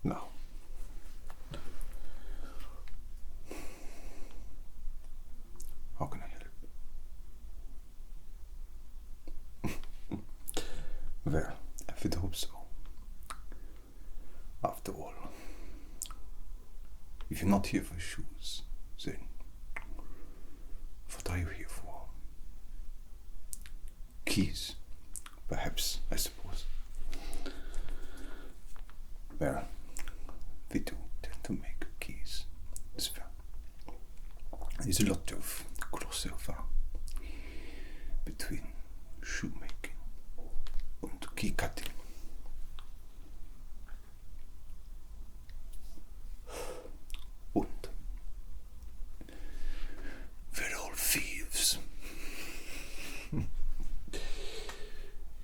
Now, how can I help? Well, I would hope so. After all, if you're not here for shoes, then what are you here for? Keys, perhaps, I suppose. Well, we do tend to make keys as well. There's a lot of crossover between shoemaking and key cutting. And we're all thieves.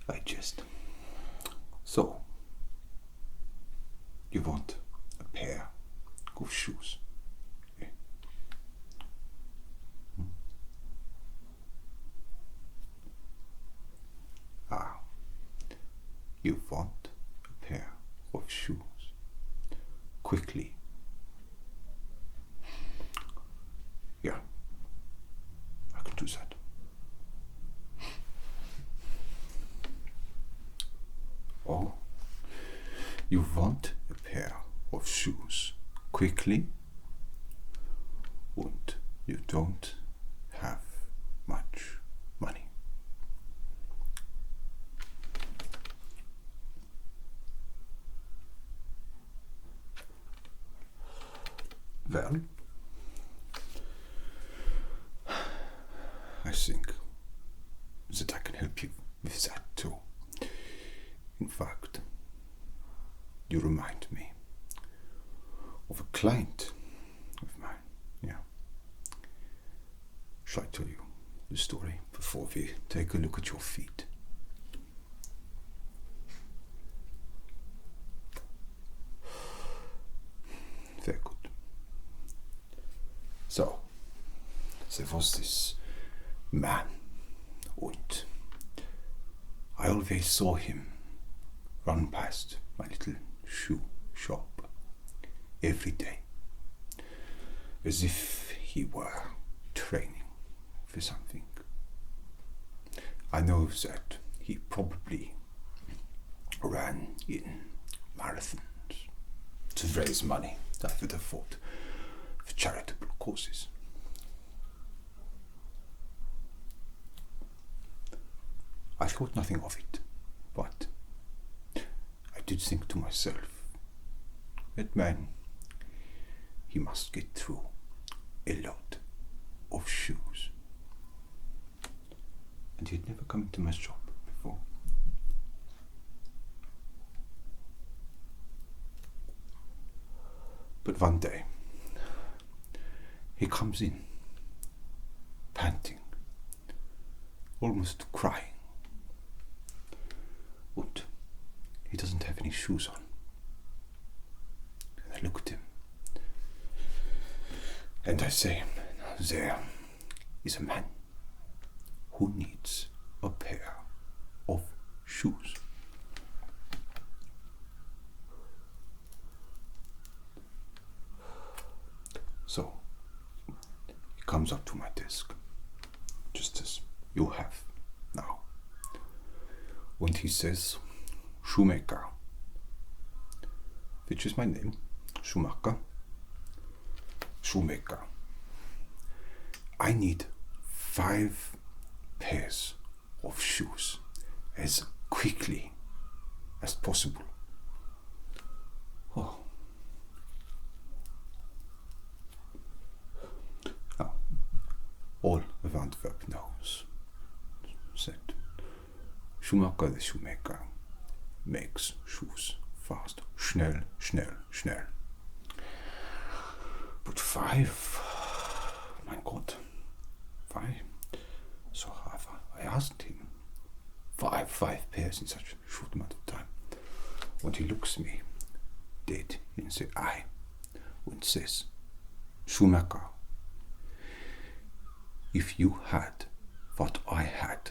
I jest. So, you want a pair of shoes? Eh? Ah, you want a pair of shoes quickly. Yeah, I can do that. Oh, you want a pair of shoes quickly, and you don't have much money. Well, I think that I can help you with that too. In fact, you remind me of a client of mine. Yeah. Shall I tell you the story before we take a look at your feet? Very good. So, there was this man, and I always saw him run past my little shoe shop every day, as if he were training for something. I know that he probably ran in marathons to raise money, I would have thought, for charitable causes. I thought nothing of it, but I did think to myself, that man, he must get through a lot of shoes. And he had never come into my shop before. But one day, he comes in, panting, almost crying. And he doesn't have any shoes on. And I look at him, and I say, there is a man who needs a pair of shoes. So, he comes up to my desk, just as you have now. And he says, Shoemaker, which is my name, Shoemaker. Shoemaker, I need 5 pairs of shoes as quickly as possible. Oh. Now, all of Antwerp knows that Shoemaker the shoemaker makes shoes fast. Schnell, schnell, schnell. But 5, mein Gott, 5. So I asked him, 5 pairs in such a short amount of time. And he looks me dead in the eye and says, Shoemaker, if you had what I had,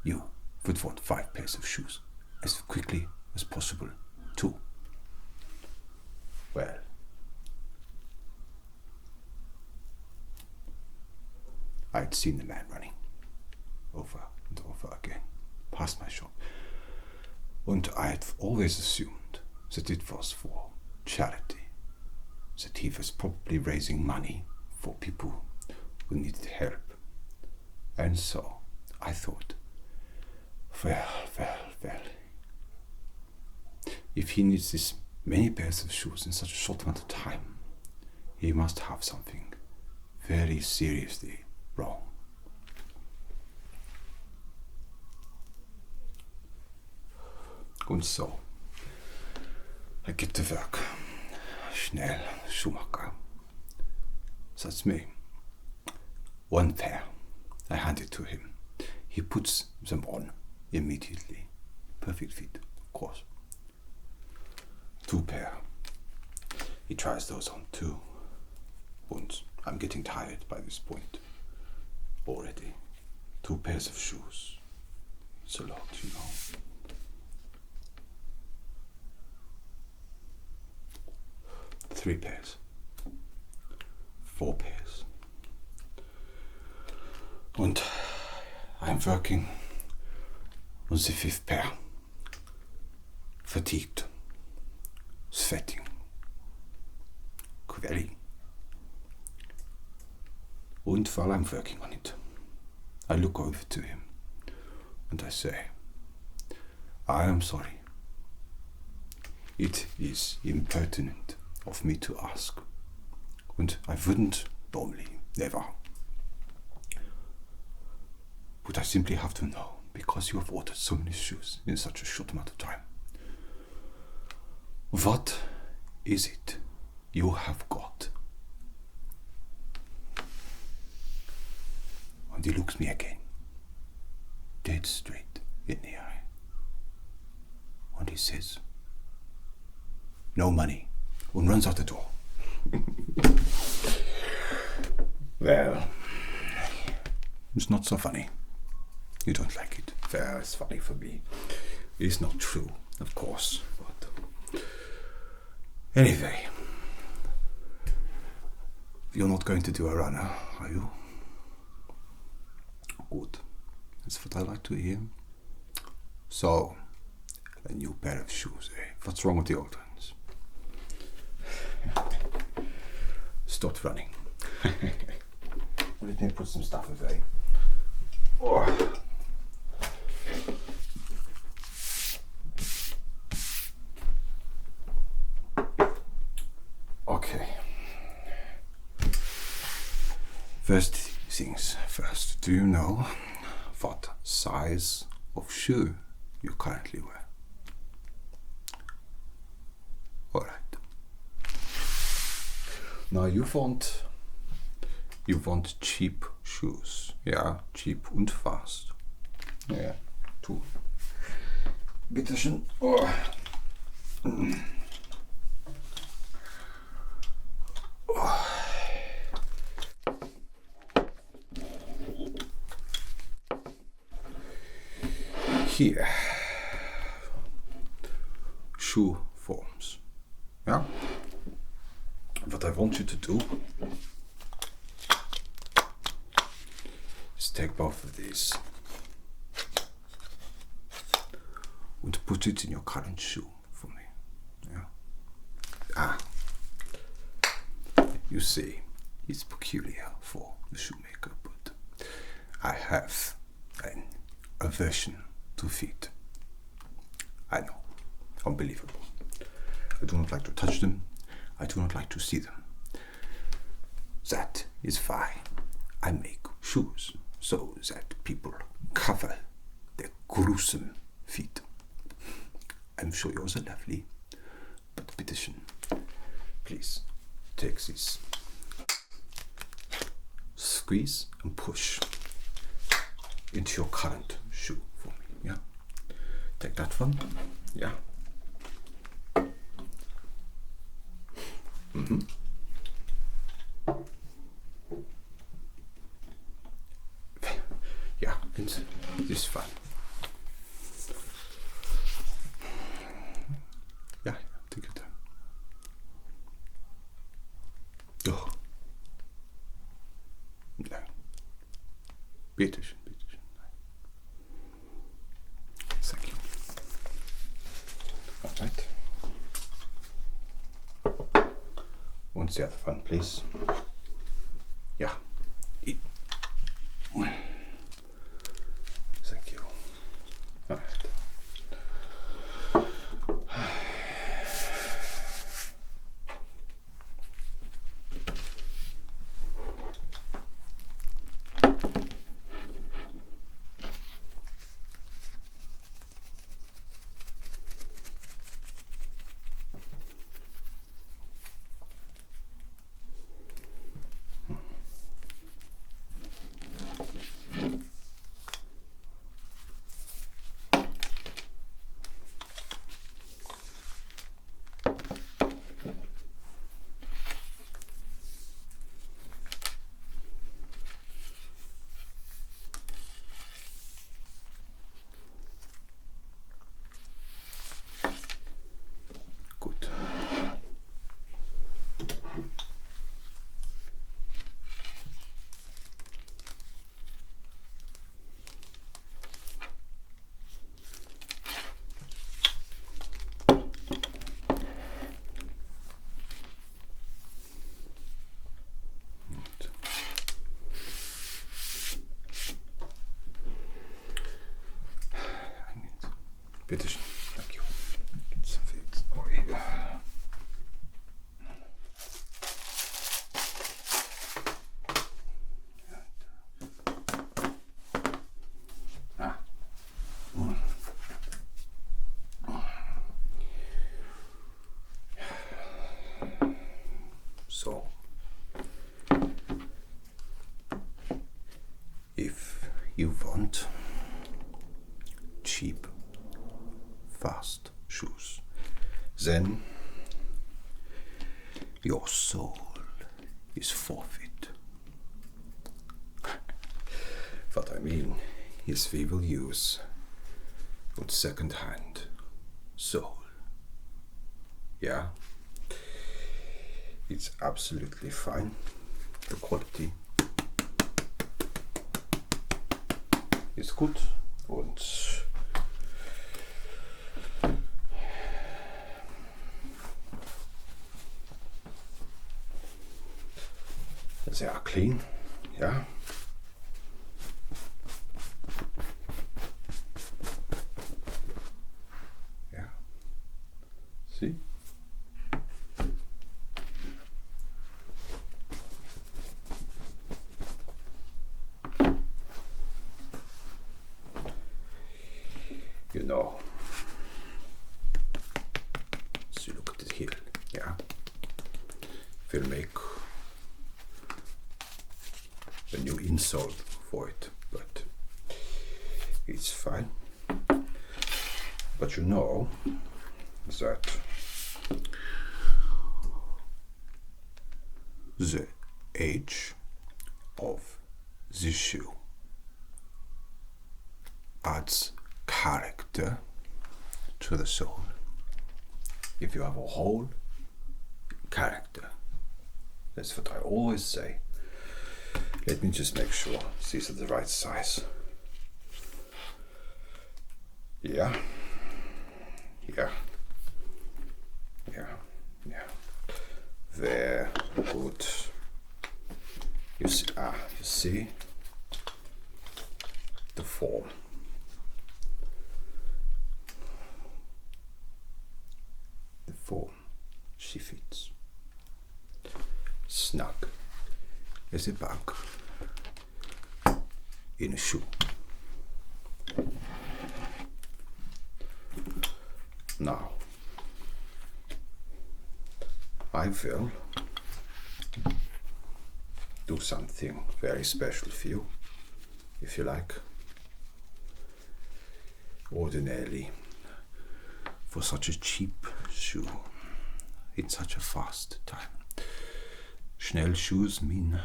you would want 5 pairs of shoes as quickly as possible too. Well, I'd seen the man running over and over again past my shop, and I'd always assumed that it was for charity, that he was probably raising money for people who needed help. And so I thought, well, if he needs this many pairs of shoes in such a short amount of time, he must have something very seriously wrong. Und so, I get to work. Schnell, Shoemaker. That's me. One pair. I hand it to him. He puts them on immediately. Perfect fit, of course. 2 pair. He tries those on too. And I'm getting tired by this point already. 2 pairs of shoes. It's a lot, you know. 3 pairs. 4 pairs. And I'm working on the 5th pair. Fatigued. Sweating. Quelling. And while I'm working on it, I look over to him and I say, I am sorry. It is impertinent of me to ask, and I wouldn't normally, never. But I simply have to know, because you have ordered so many shoes in such a short amount of time. What is it you have got? And he looks me again, dead straight in the eye. And he says, no money, and runs out the door. Well, it's not so funny. You don't like it. Well, it's funny for me. It's not true, of course. But anyway, you're not going to do a runner, are you? Good. That's what I like to hear. So, a new pair of shoes, eh? What's wrong with the old ones? Stopped running. Let me put some stuff away. Oh. Okay. First things first. Do you know what size of shoe you currently wear? Alright. Now you want cheap shoes. Ja, cheap und fast. Ja, tu. Bitte schön. Oh. Oh. Here. Shoe forms. Ja? What I want you to do is take both of these and put it in your current shoe for me. Yeah? You see, it's peculiar for the shoemaker, but I have an aversion to feet. I know, unbelievable. I do not like to touch them. I do not like to see them. That is why I make shoes, so that people cover their gruesome feet. I'm sure yours are lovely, but bitteschön, please take this. Squeeze and push into your current shoe for me, yeah? Take that one, yeah? Mm-hmm. Yeah, it's this fun. Yeah, take your time. Bitteschön, bitteschön. Thank you. Alright. Und the other one, please. Yeah. Thank you. Alright. Gut. Bitteschön. Thank you. Gibt's jetzt. Oh, ja. So, if you want cheap, fast shoes, then your soul is forfeit. What I mean is we will use good second-hand sole. Yeah, it's absolutely fine. The quality is good und sehr clean, ja. Ja. See? You know. So look at it here, yeah. We'll make a new insole for it, but it's fine. But you know that the age of the shoe adds character to the sole. If you have a whole character, that's what I always say. Let me just make sure these are the right size. Yeah. Yeah. Yeah. Yeah. Very good. You see the form. The form. She fits. Snug as a bag in a shoe. Now, I will do something very special for you, if you like. Ordinarily, for such a cheap shoe, in such a fast time, Schnell shoes mean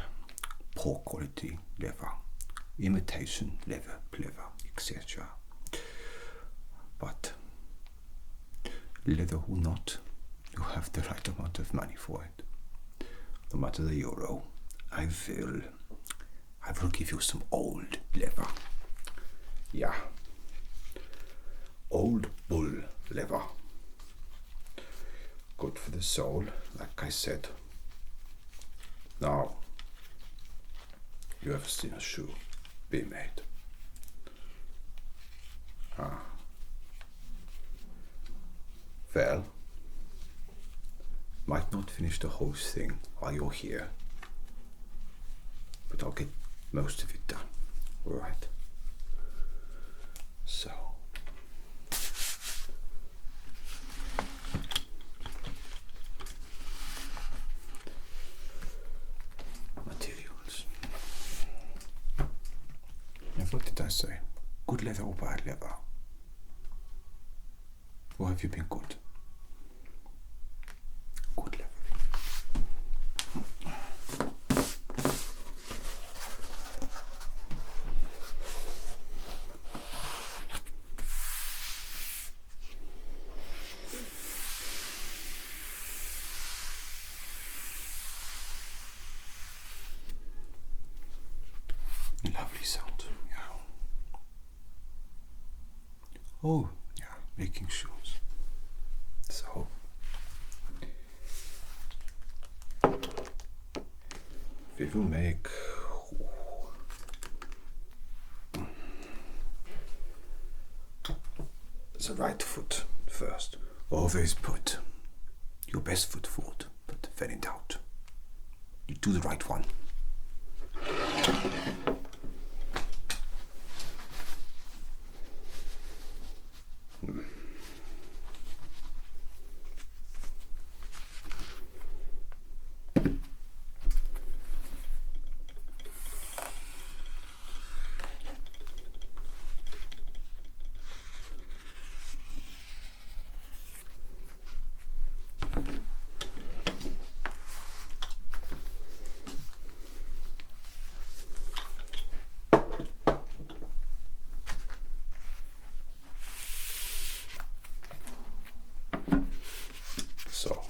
poor quality leather, imitation leather, etc. But leather or not, you have the right amount of money for it. No matter the euro, I I will give you some old leather. Yeah. Old bull leather. Good for the soul, like I said. Now, you ever seen a shoe be made? Well, might not finish the whole thing while you're here, but I'll get most of it done. Alright. So, materials. And what did I say? Good leather or bad leather? Or have you been good? Good leather. Lovely sound, yeah. Oh, yeah, making shoes. So, we will make the right foot first. Always put your best foot forward, but when in doubt, you do the right one. So,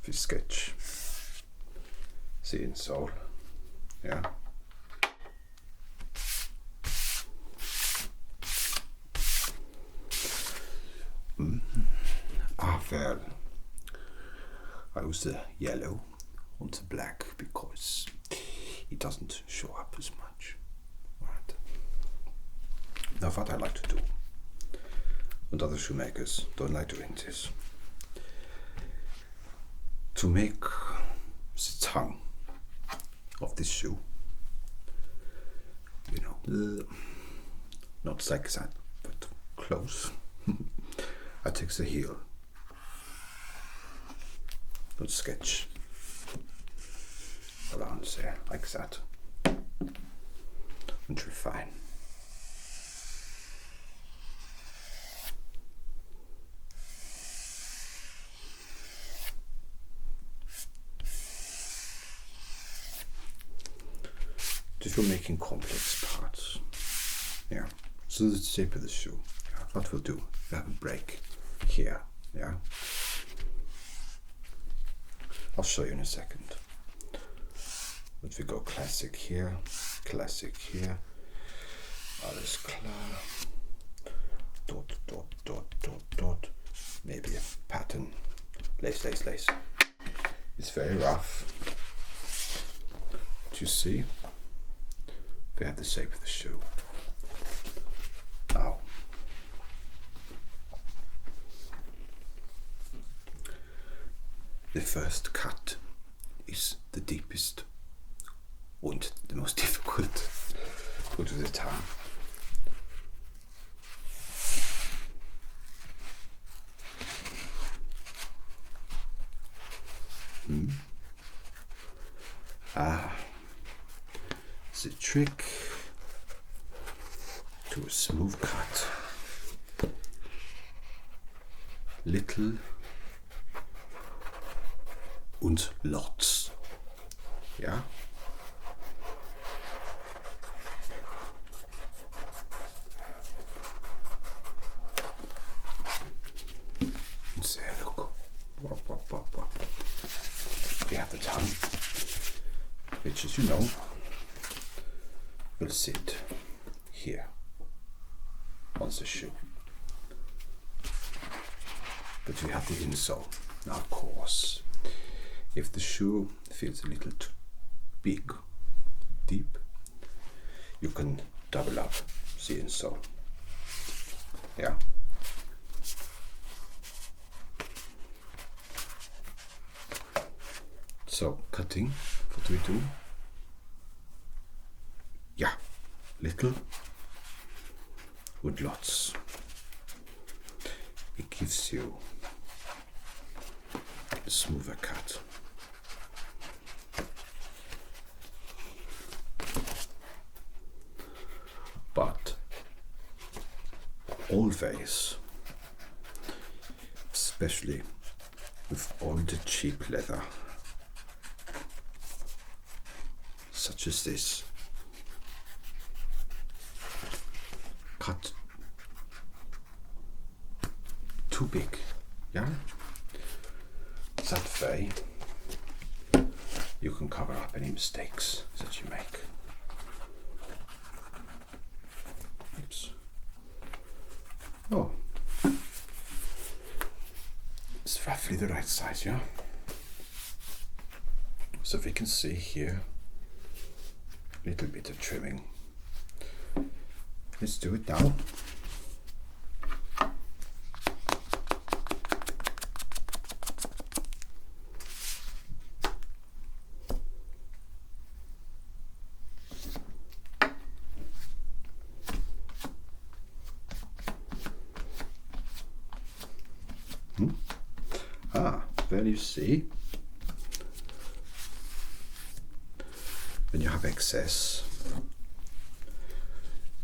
if you sketch the insole, yeah. Well, I use the yellow on the black because it doesn't show up as much. Right. Now what I like to do, and other shoemakers don't like doing this, to make the tongue of this shoe, you know, not like that, but close. I take the heel, don't sketch around there like that, and refine. Just for making complex parts. Yeah. So this is the shape of the shoe. Yeah. What we'll do, we have a break here. Yeah. I'll show you in a second. But we go classic here, alles klar. Dot, dot, dot, dot, dot. Maybe a pattern. Lace, lace, lace. It's very rough. Do you see? We have the shape of the shoe. Now, the first cut is the deepest and the most difficult. Go to the tongue. The trick to a smooth cut. Little und lots. Ja? we have the tongue, which, as you know, will sit here on the shoe. But we have the insole. Now, of course, if the shoe feels a little too big, deep, you can double up the insole. Yeah. So, cutting, what do we do? Yeah, little with lots. It gives you a smoother cut. But always, especially with old cheap leather, such as this, cut too big, yeah? That way you can cover up any mistakes that you make. Oops. Oh, it's roughly the right size, yeah? So we can see here a little bit of trimming. Let's do it now. Well, you see, when you have excess,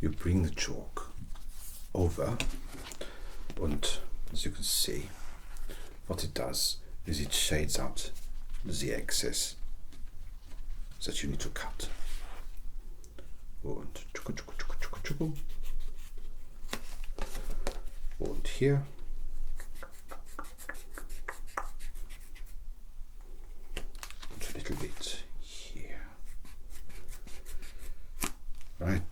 you bring the chalk over, and as you can see, what it does is it shades out the excess that you need to cut. And here, and a little bit here. Right.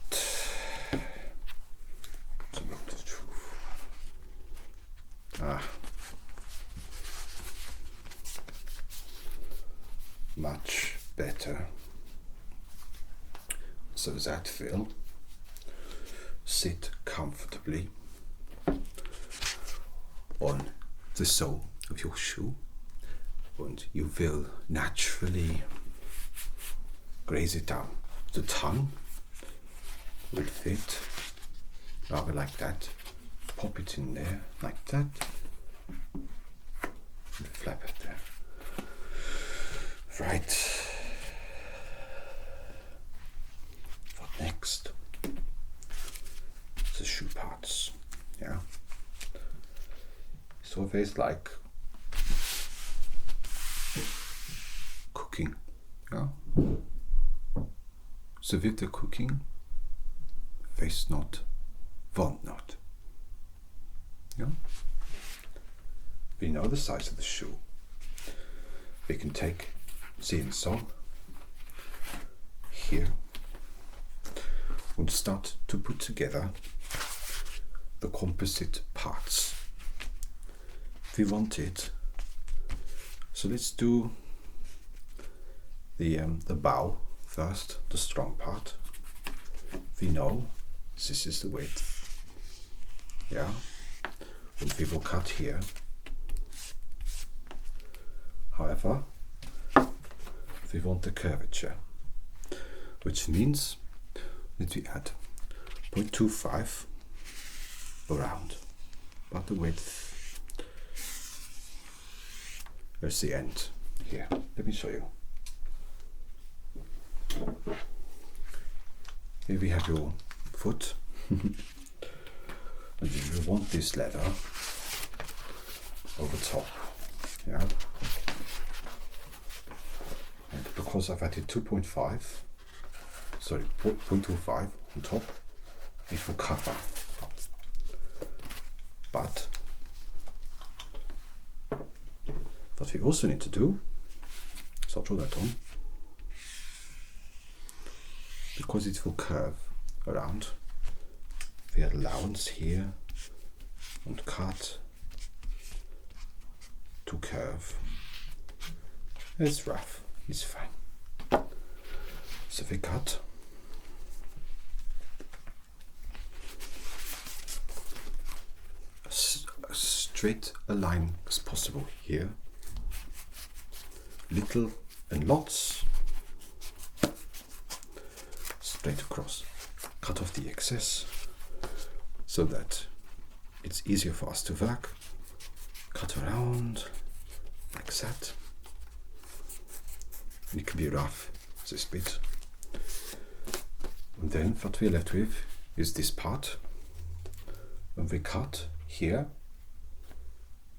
So look to the truth. Much better. So that will sit comfortably on the sole of your shoe, and you will naturally graze it down. The tongue will fit rather like that. Pop it in there like that and flap it there. Right. What next? The shoe parts. Yeah. It's always like cooking. Yeah. So with the cooking, waste not, want not. Yeah. We know the size of the shoe. We can take the insole here and start to put together the composite parts. We want it. So let's do the bow first, the strong part. We know this is the width. Yeah. And we will cut here. However, we want the curvature, which means that we add 0.25 around, about the width. There's the end here. Let me show you. Here we have your foot. And you want this leather over top. Yeah. And because I've added 0.25 on top, it will cover. But what we also need to do So I'll draw that on. Because it will curve around, we have allowance here and cut to curve. It's rough, it's fine. So we cut. As straight a line as possible here. Little and lots. Straight across. Cut off the excess so that it's easier for us to work. Cut around like that. And it can be rough, this bit. And then what we're left with is this part. And we cut here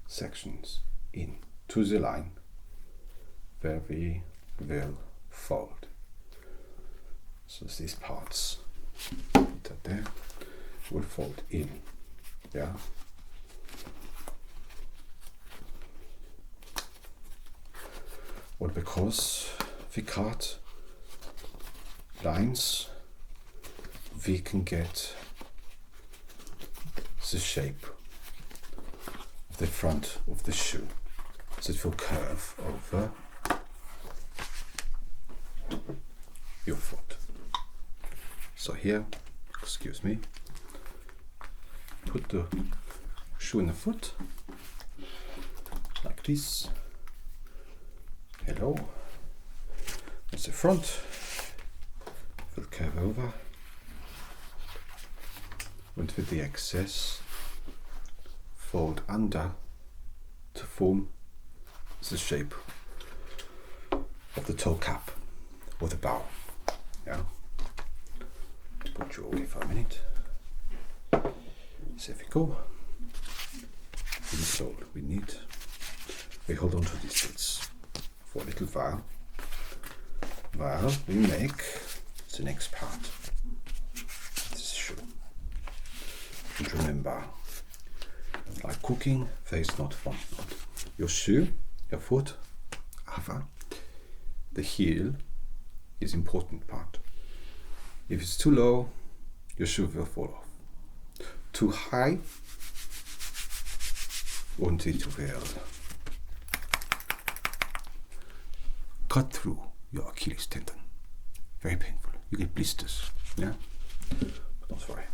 sections in to the line where we will fold. So these parts that there will fold in. Yeah. Well, because we cut lines, we can get the shape of the front of the shoe. So it will curve over your foot. So here, excuse me, put the shoe in the foot, like this. Hello. That's the front. Will curve over. And with the excess, fold under to form the shape of the toe cap or the bow. Yeah. Put you away for a minute. So if we go, insole we need. We hold on to these bits for a little while we make the next part. This shoe. And remember, like cooking, there is not one knot. Your shoe, your foot, the heel is important part. If it's too low, your shoe will fall off. Too high, und it will cut through your Achilles tendon. Very painful. You get blisters. Yeah? But don't worry.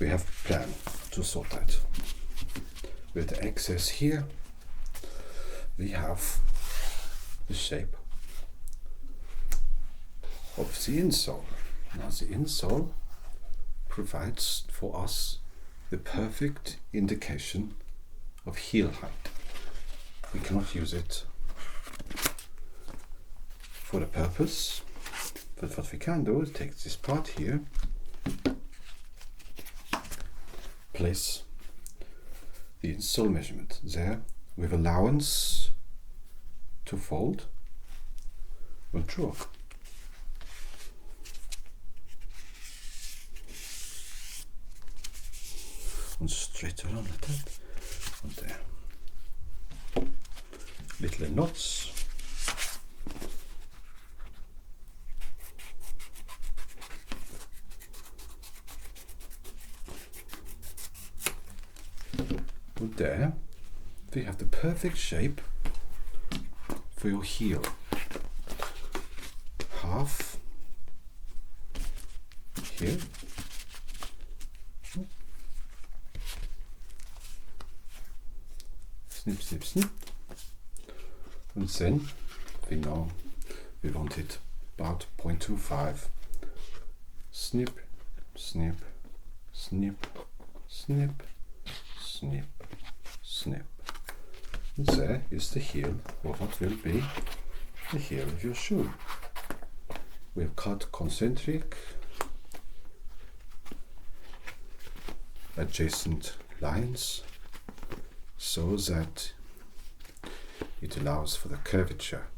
We have a plan to sort that. With the excess here, we have the shape of the insole. Now the insole provides for us the perfect indication of heel height. We cannot use it for the purpose, but what we can do is take this part here, place the insole measurement there with allowance to fold and draw. And straight around like that, and there. Little knots. And there, we have the perfect shape for your heel. Half here. Snip, snip, snip. And then we know we want it about 0.25. Snip, snip, snip, snip, snip, snip. And there is the heel of what will be the heel of your shoe. We've cut concentric adjacent lines so that it allows for the curvature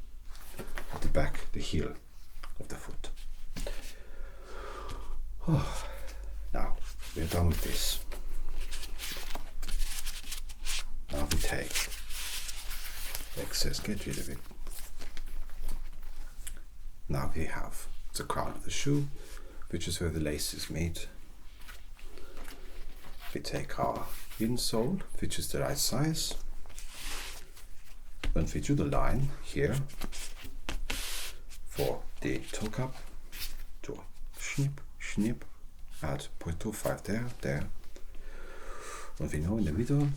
at the back, the heel of the foot. Oh, now we're done with this. Now we take excess, get rid of it. Now we have the crown of the shoe, which is where the lace is made. We take our insole, which is the right size, and we do the line here for the toe cap. Do snip, snip, add 0.25 there, and we know in the middle,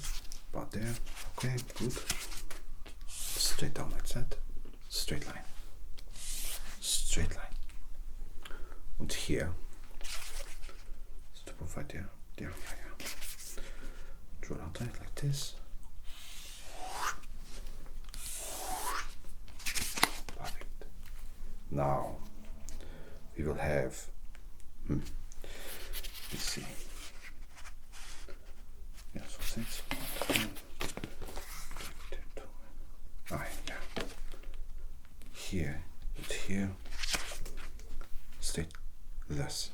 about there. Okay, good. Straight down like that, straight line, straight line. And here, stop off right there, yeah. Draw it out like this. Perfect. Now we will have, let's see. Yeah, so that's yeah. Here and here. Straight thus.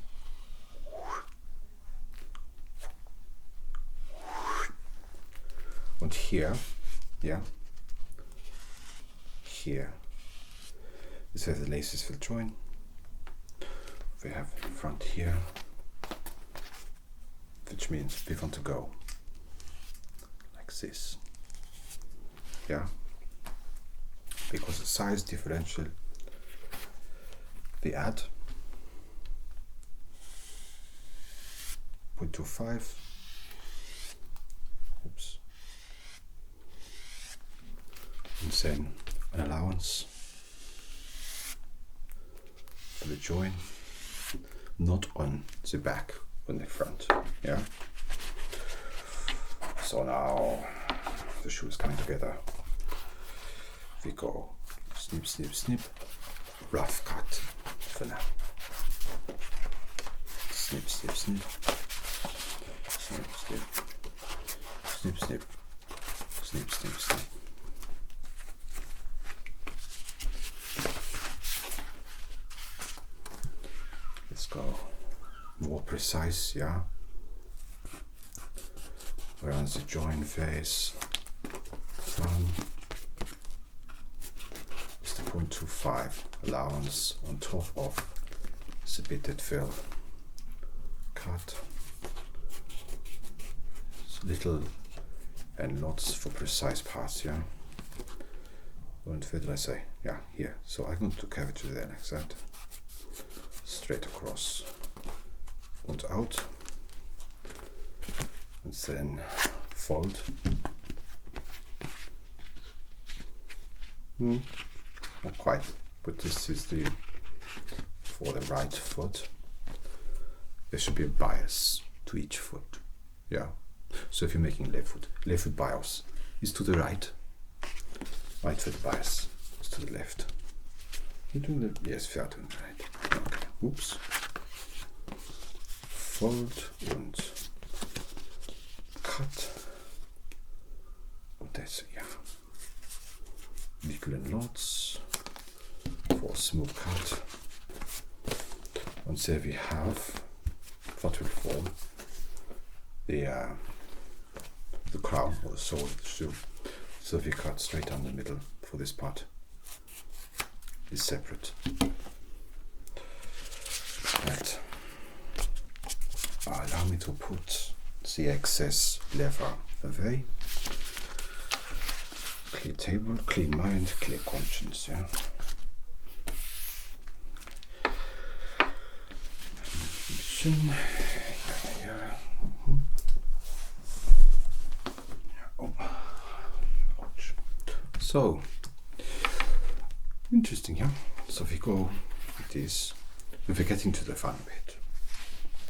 And here, yeah, here is where the laces will join. We have in front here, which means we want to go like this, yeah, because the size differential, we add 0.25, oops, and then an allowance for the join, not on the back, on the front, yeah. So now the shoe is coming together. We go snip, snip, snip, rough cut for now. Snip, snip, snip, snip, snip, snip, snip, snip, snip, snip. Let's go more precise, yeah. Around the join face, from is the 0.25 allowance on top of the bit that fell. Cut. It's little and lots for precise parts, yeah. And where did I say? Yeah, here. So I'm going to carve it to there like that. Straight across and out. And then fold. Not quite, but this is the for the right foot. There should be a bias to each foot. Yeah. So if you're making left foot bias is to the right. Right foot bias is to the left. You're doing the yes, we are doing the right. Okay. Oops. Fold and cut. And that's yeah. Nickel and lots for a smooth cut. And there we have what will form the crown or the sole of the shoe. So we cut straight down the middle for this part. Is separate. Right. Allow me to put the excess leather away. Clear table, clean mind, clear conscience, yeah. Yeah. Oh. Ouch. So interesting, yeah. So we go with this. We're getting to the fun bit.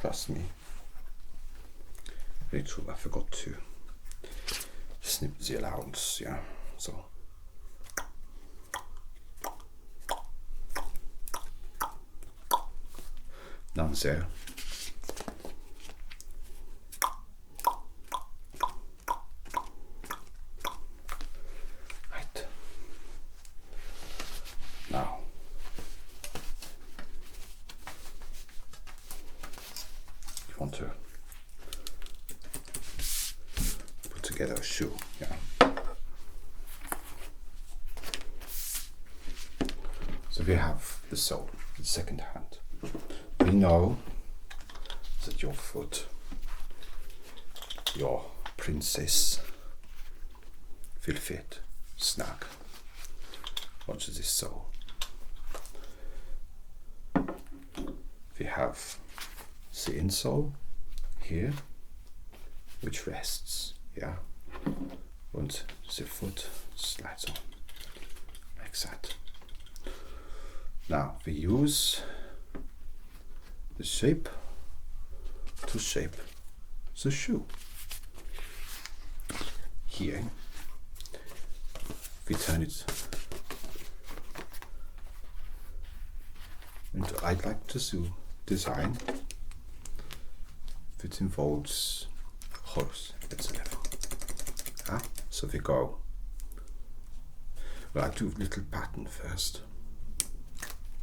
Trust me. Very true. I forgot to snip the allowance, yeah. So down there. Right. Now you want to put together a shoe, yeah. So we have the sole, the second hand. We know that your foot, your princess, will fit snug onto this sole. We have the insole here, which rests, yeah, and the foot slides on, like that. Now we use the shape to shape the shoe. Here we turn it, and I'd like to design that involves holes at the level. So we go, well, I do a little pattern first.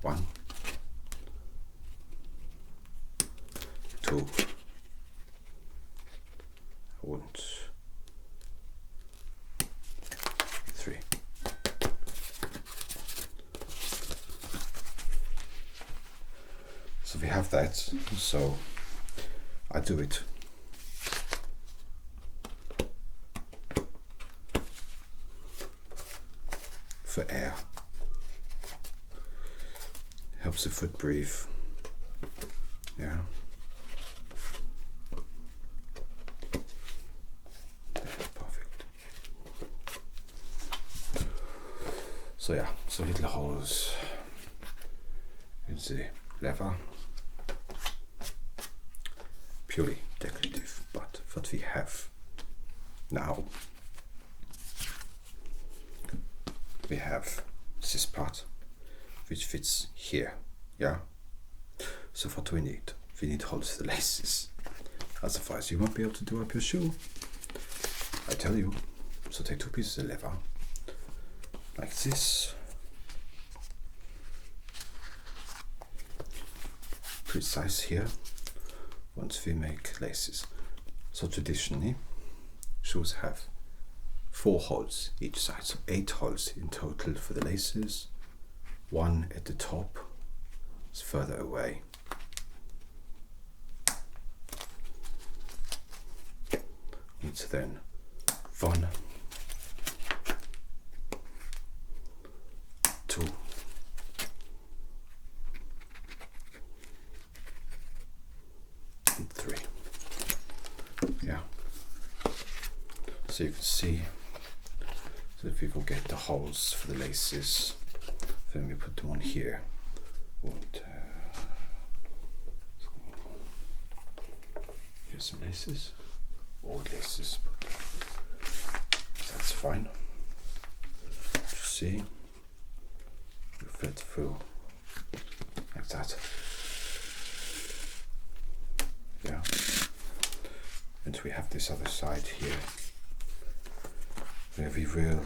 1, 2, and 3. So we have that, so I do it. For air. Helps the foot breathe. Yeah. Perfect. So yeah, so little holes in the leather. Purely decorative, but what we have now, we have this part which fits here, yeah? So what do we need? We need holes for the laces. Otherwise you won't be able to do up your shoe. I tell you. So take 2 pieces of leather, like this. Precise here, once we make laces. So traditionally, shoes have 4 holes each side, so 8 holes in total for the laces. 1 at the top is further away. And then 1, 2, and 3. Yeah. So you can see, so if we will get the holes for the laces, then we put them on here. And here's some laces, old laces, but that's fine. You see, you fit through like that. Yeah. And we have this other side here, where we will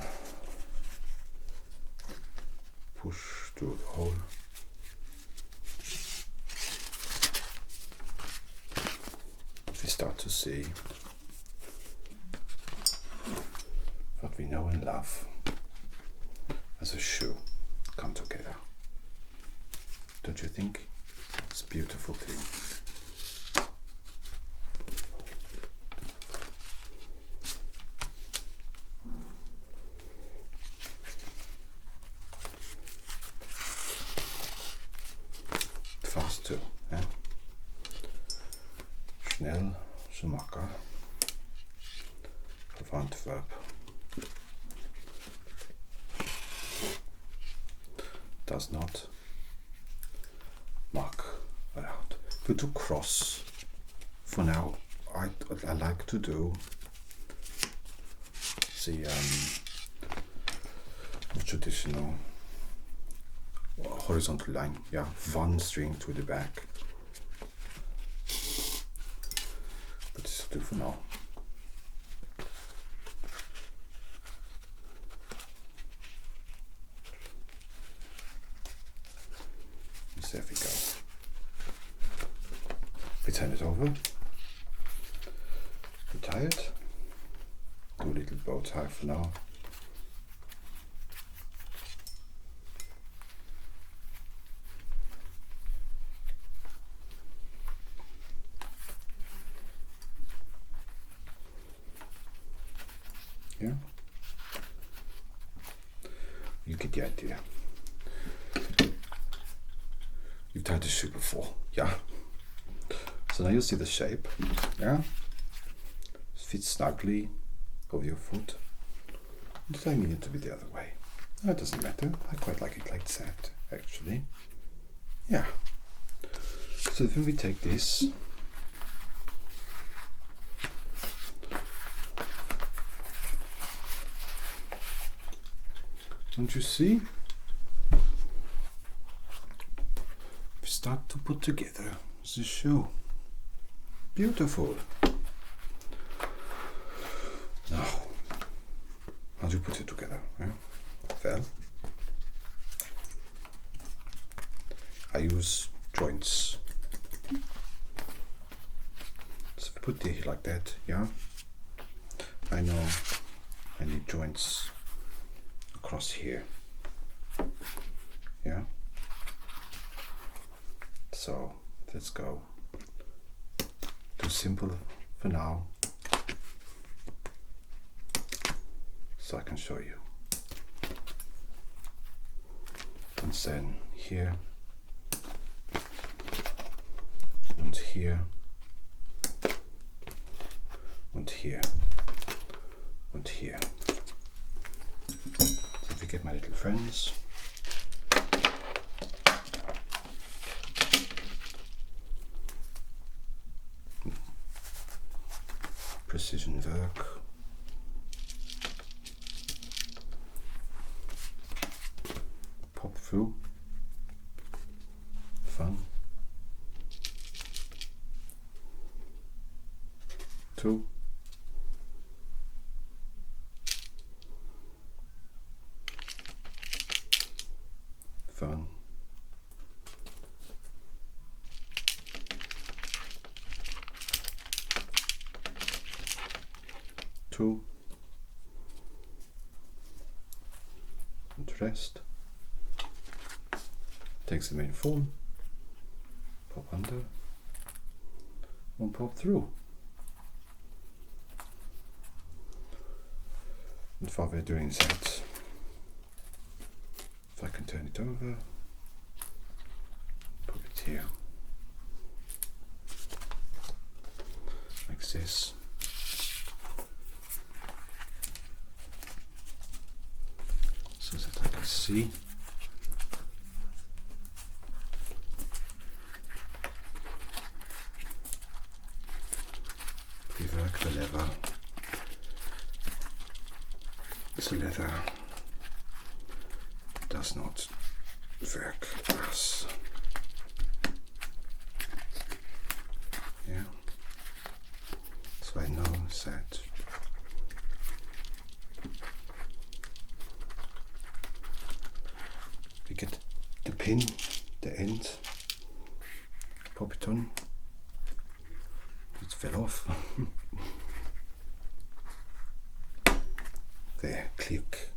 push through the hole. We start to see what we know and love as a shoe come together. Don't you think? It's a beautiful thing. Fast too, yeah? Schnell, Shoemaker, of Antwerp. Does not mark around. We do cross. For now, I like to do the traditional horizontal line. Yeah, 1 string to the back. But this will do for now. There we go. We turn it over. We tie it. Do a little bow tie for now. Yeah? You get the idea. You've tied the shoe before, yeah? So now you see the shape, yeah? It fits snugly over your foot. But I mean it to be the other way. No, it doesn't matter. I quite like it like that, actually. Yeah. So then we take this. Don't you see? We start to put together the shoe. Beautiful. Now, how do you put it together? Yeah? Well, I use joints. So put it like that, yeah? I know I need joints across here, yeah? So let's go too simple for now, so I can show you. And then here and here and here and here. So if you get my little friends, precision work. Pop through. Fun. 2. Fun. 2. And rest. Takes the main form, pop under, and pop through. And while we're doing that, if I can turn it over, put it here, like this. So that I can see. We work the lever. The leather does not work as, yeah. So I know that we get the pin, the end, pop it on. It fell off. There, click.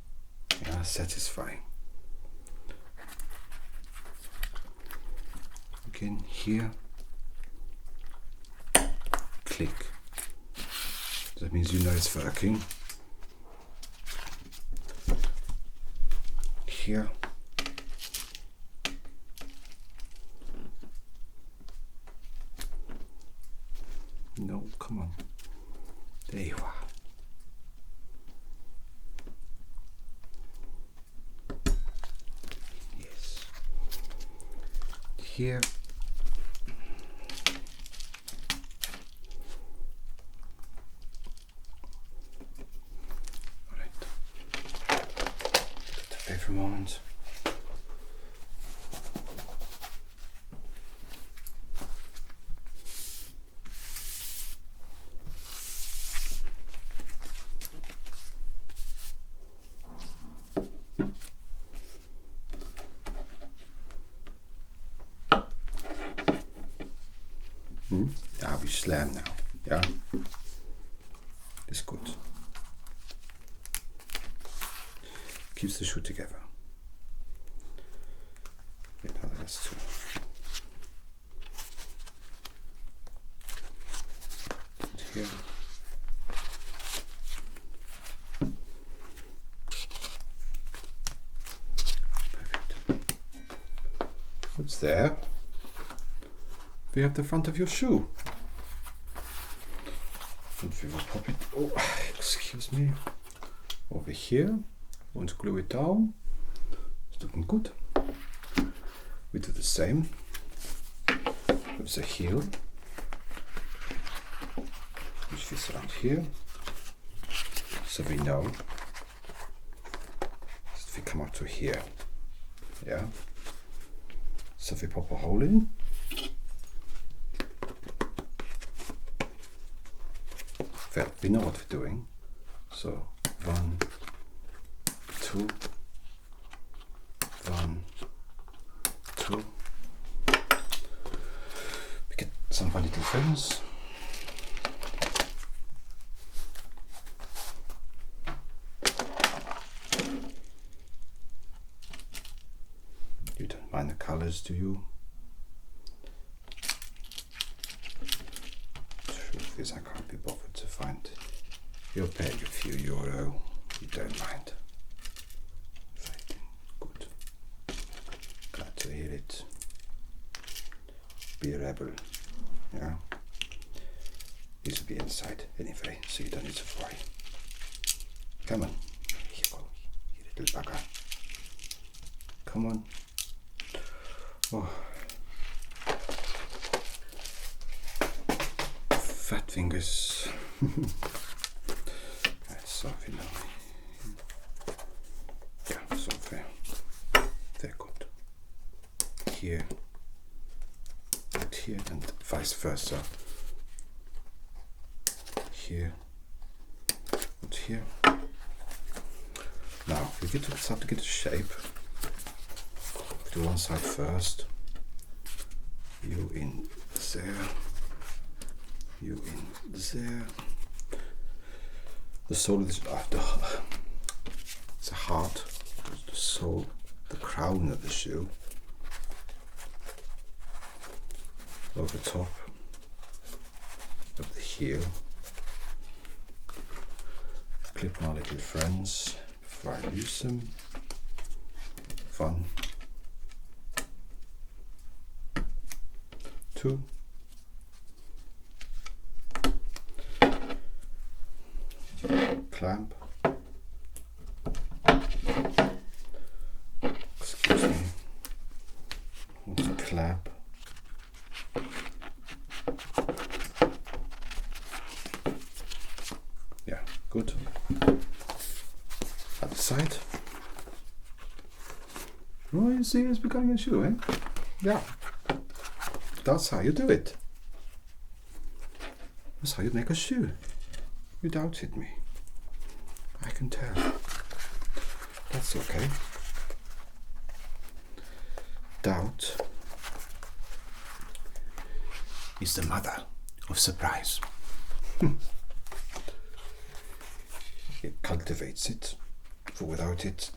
Yeah, satisfying. Again, here, click. That means you know it's working. Here. No, come on. There you are. Yes. Here. All right. Put it away for a moment. Ja, we slam now. Yeah, it's good. Keeps the shoe together. Yeah, that's too. And here. It's there. We have the front of your shoe. And we will pop it, oh, excuse me, over here. Want to glue it down. It's looking good. We do the same with the heel, which fits around here. So we know that we come out to here. Yeah. So we pop a hole in. Well, we know what we're doing. So 1, 2, 1, 2. We get some funny little things. You don't mind the colors, do you? Truth is, I can't be bothered to find. You'll pay a few euro. You don't mind. Good. Glad to hear it. Be a rebel. Yeah. This will be inside anyway, so you don't need to worry. Come on. Here you go. You little bugger. Come on. Oh. Fat fingers. That's something now. Yeah, so fair. Very good. Here. And here and vice versa. Here. And here. Now we start to get a shape. Do one side first. You in there. You in there. The sole of this, it's a heart. The sole, the crown of the shoe. Over top of the heel. Clip my little friends before I lose them. 1, 2. Clamp. Excuse me. Want to clamp. Yeah, good. At the side. Oh, you see, it's becoming a shoe, eh? Yeah. That's how you do it. That's how you make a shoe. You doubted me. I can tell. That's okay. Doubt is the mother of surprise. It cultivates it, for without it,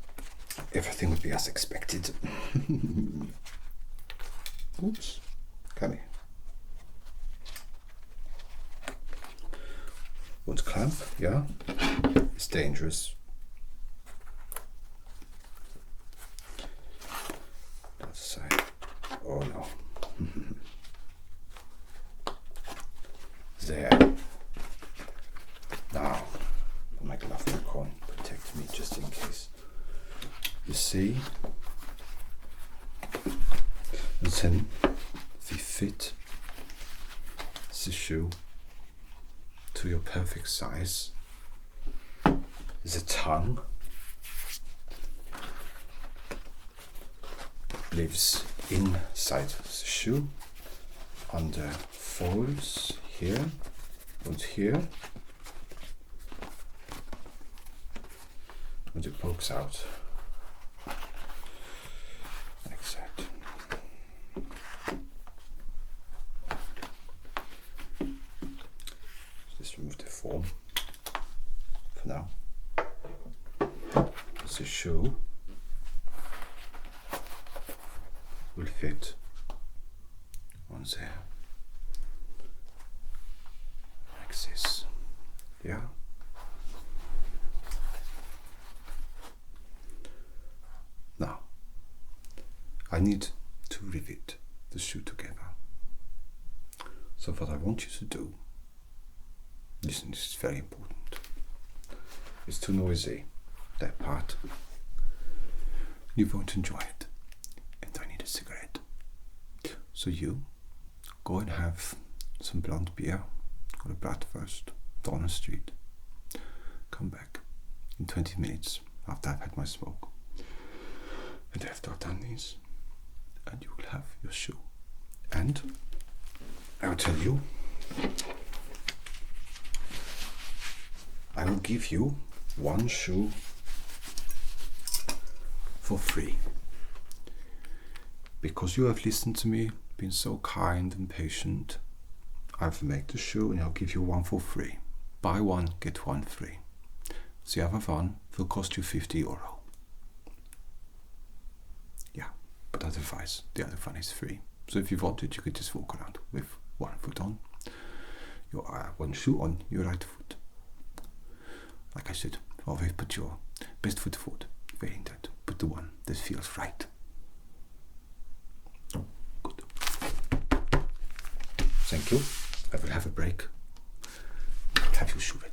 everything would be as expected. Oops, come here. Want to clamp? Yeah. It's dangerous. That's the side. Oh no. There. Now, put my glove back on. Protect me just in case. You see? And then we fit the shoe to your perfect size. The tongue lives inside the shoe, under folds here and here, and it pokes out like that. Just remove the form for now. The shoe will fit on there like this. Yeah. Now I need to to rivet the shoe together. So what I want you to do, listen, this is very important. It's too noisy, that part. You won't enjoy it. And I need a cigarette. So you go and have some blonde beer or a bratwurst down the street. Come back in 20 minutes after I've had my smoke. And after I've done this, and you will have your shoe. And I'll tell you, I will give you one shoe for free. Because you have listened to me, been so kind and patient, I've made the shoe and I'll give you one for free. Buy one, get one free. The other one will cost you €50. Yeah, but otherwise the other one is free. So if you wanted, you could just walk around with one foot on, your one shoe on your right foot. Like I said, always put your best foot forward. Very important. Put the one that feels right. Good. Thank you. I will have a break. Have your shoe ready.